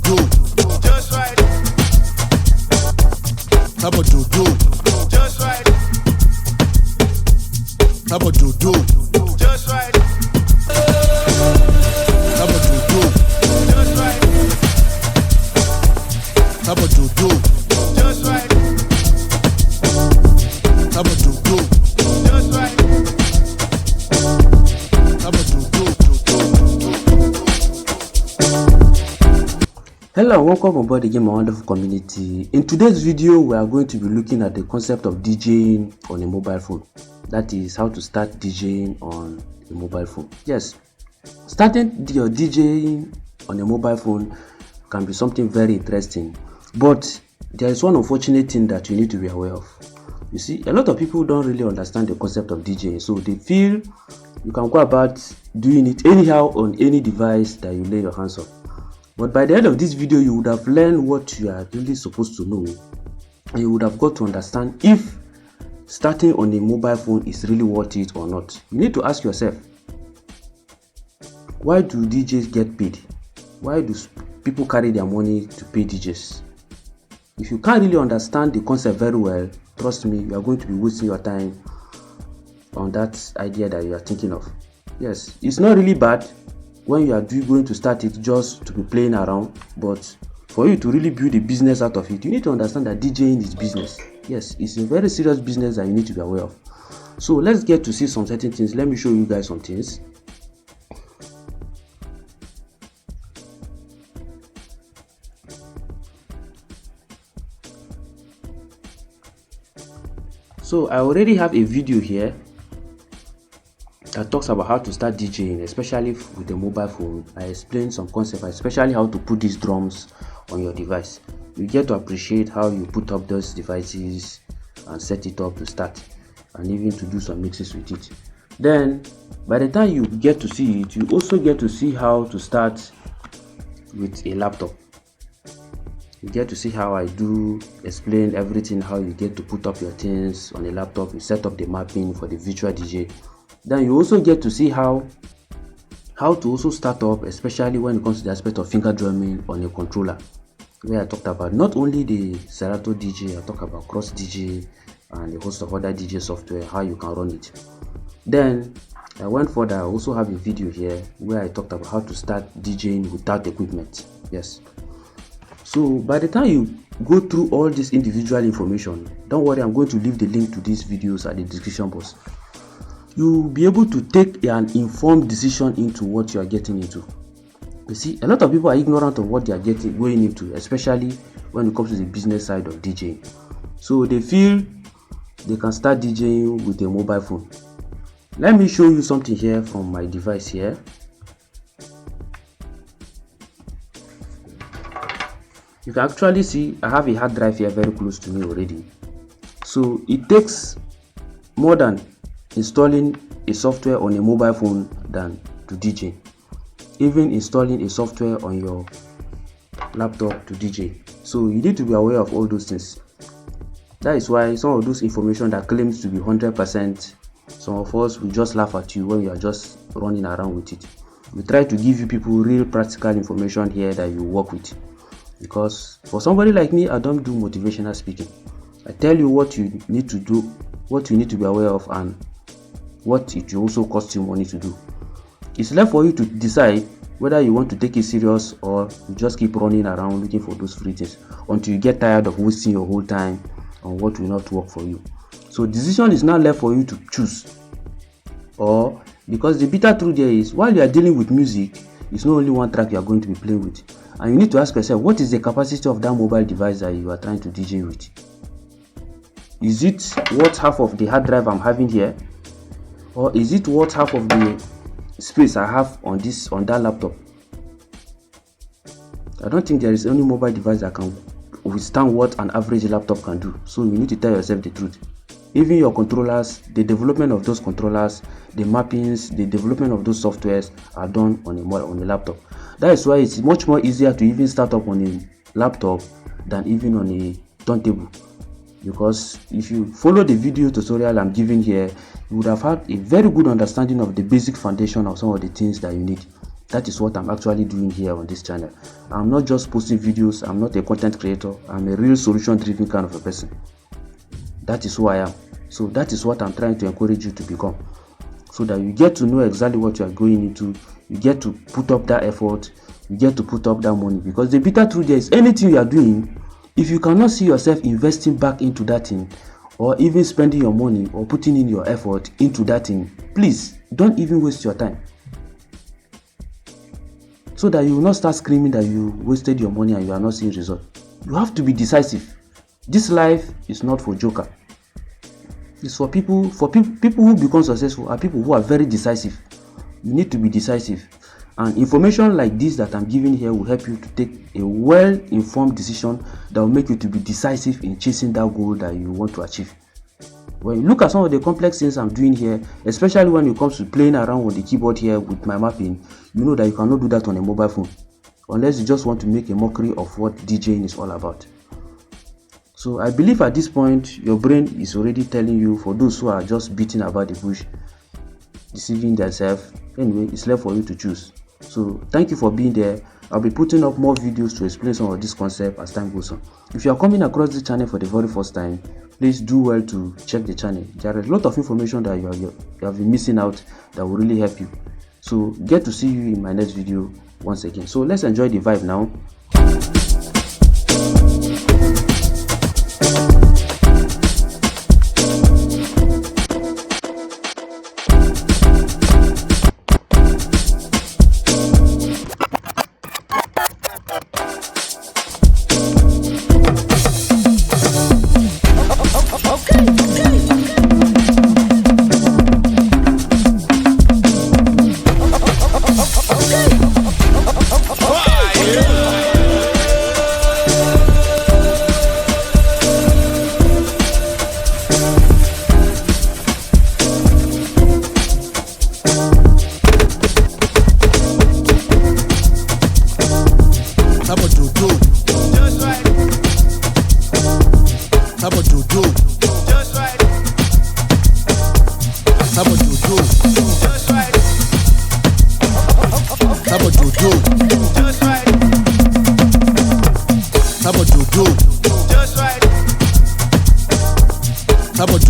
do. Just right. I'ma do. Just right. I'ma do. Just right. I'ma do. Just right. I'ma do. Just right. I'ma do. Just right. I'ma do. Hello and welcome on board again, my wonderful community. In today's video, we are going to be looking at the concept of DJing on a mobile phone. That is how to start DJing on a mobile phone. Yes, starting your DJing on a mobile phone can be something very interesting, but there is one unfortunate thing that you need to be aware of. You see, a lot of people don't really understand the concept of DJing, so they feel you can go about doing it anyhow on any device that you lay your hands on. But by the end of this video, you would have learned what you are really supposed to know, and you would have got to understand if starting on a mobile phone is really worth it or not. You need to ask yourself, why do DJs get paid? Why do people carry their money to pay DJs? If you can't really understand the concept very well, trust me, you are going to be wasting your time on that idea that you are thinking of. Yes, it's not really bad when you are going to start it just to be playing around, but for you to really build a business out of it, you need to understand that DJing is business. Yes, it's a very serious business that you need to be aware of. So let's get to see some certain things. Let me show you guys some things. So I already have a video here that talks about how to start DJing, especially with a mobile phone. I explained some concepts, especially how to put these drums on your device. You get to appreciate how you put up those devices and set it up to start, and even to do some mixes with it. Then by the time you get to see it, you also get to see how to start with a laptop. You get to see how I do explain everything, how you get to put up your things on a laptop. You set up the mapping for the virtual DJ. Then you also get to see how to also start up, especially when it comes to the aspect of finger drumming on a controller, where I talked about not only the Serato DJ, I talked about Cross DJ and a host of other DJ software, how you can run it. Then I went further. I also have a video here where I talked about how to start DJing without equipment. Yes. So by the time you go through all this individual information, don't worry, I'm going to leave the link to these videos at the description box. You'll be able to take an informed decision into what you are getting into. You see, a lot of people are ignorant of what they are going into, especially when it comes to the business side of DJing. So they feel they can start DJing with a mobile phone. Let me show you something here from my device here. You can actually see I have a hard drive here very close to me already. So it takes more than installing a software on a mobile phone than to DJ. Even installing a software on your laptop to DJ. So you need to be aware of all those things. That is why some of those information that claims to be 100%, some of us will just laugh at you when you are just running around with it. We try to give you people real practical information here that you work with. Because for somebody like me, I don't do motivational speaking. I tell you what you need to do, what you need to be aware of, and what it will also cost you money to do. It's left for you to decide whether you want to take it serious or you just keep running around looking for those free things until you get tired of wasting your whole time on what will not work for you. So decision is now left for you to choose. Or because the bitter truth there is, while you are dealing with music, it's not only one track you are going to be playing with, and you need to ask yourself, what is the capacity of that mobile device that you are trying to DJ with? Is it worth half of the hard drive I'm having here? Or is it worth half of the space I have on that laptop? I don't think there is any mobile device that can withstand what an average laptop can do. So you need to tell yourself the truth. Even your controllers, the development of those controllers, the mappings, the development of those softwares are done on a laptop. That is why it's much more easier to even start up on a laptop than even on a turntable. Because if you follow the video tutorial I'm giving here, you would have had a very good understanding of the basic foundation of some of the things that you need. That is what I'm actually doing here on this channel. I'm not just posting videos. I'm not a content creator. I'm a real solution-driven kind of a person. That is who I am. So that is what I'm trying to encourage you to become, so that you get to know exactly what you are going into. You get to put up that effort. You get to put up that money, because the bitter truth is, anything you are doing, if you cannot see yourself investing back into that thing, or even spending your money or putting in your effort into that thing, please don't even waste your time, so that you will not start screaming that you wasted your money and you are not seeing results. You have to be decisive. This life is not for joker. It's for people. People who become successful are people who are very decisive. You need to be decisive, and information like this that I'm giving here will help you to take a well-informed decision that will make you to be decisive in chasing that goal that you want to achieve. When you look at some of the complex things I'm doing here, especially when it comes to playing around with the keyboard here with my mapping, you know that you cannot do that on a mobile phone, unless you just want to make a mockery of what DJing is all about. So I believe at this point your brain is already telling you, for those who are just beating about the bush, deceiving themselves, anyway, it's left for you to choose. So thank you for being there. I'll be putting up more videos to explain some of this concept as time goes on. If you are coming across this channel for the very first time, please do well to check the channel. There is a lot of information that you have been missing out that will really help you. So get to see you in my next video once again. So let's enjoy the vibe now. How about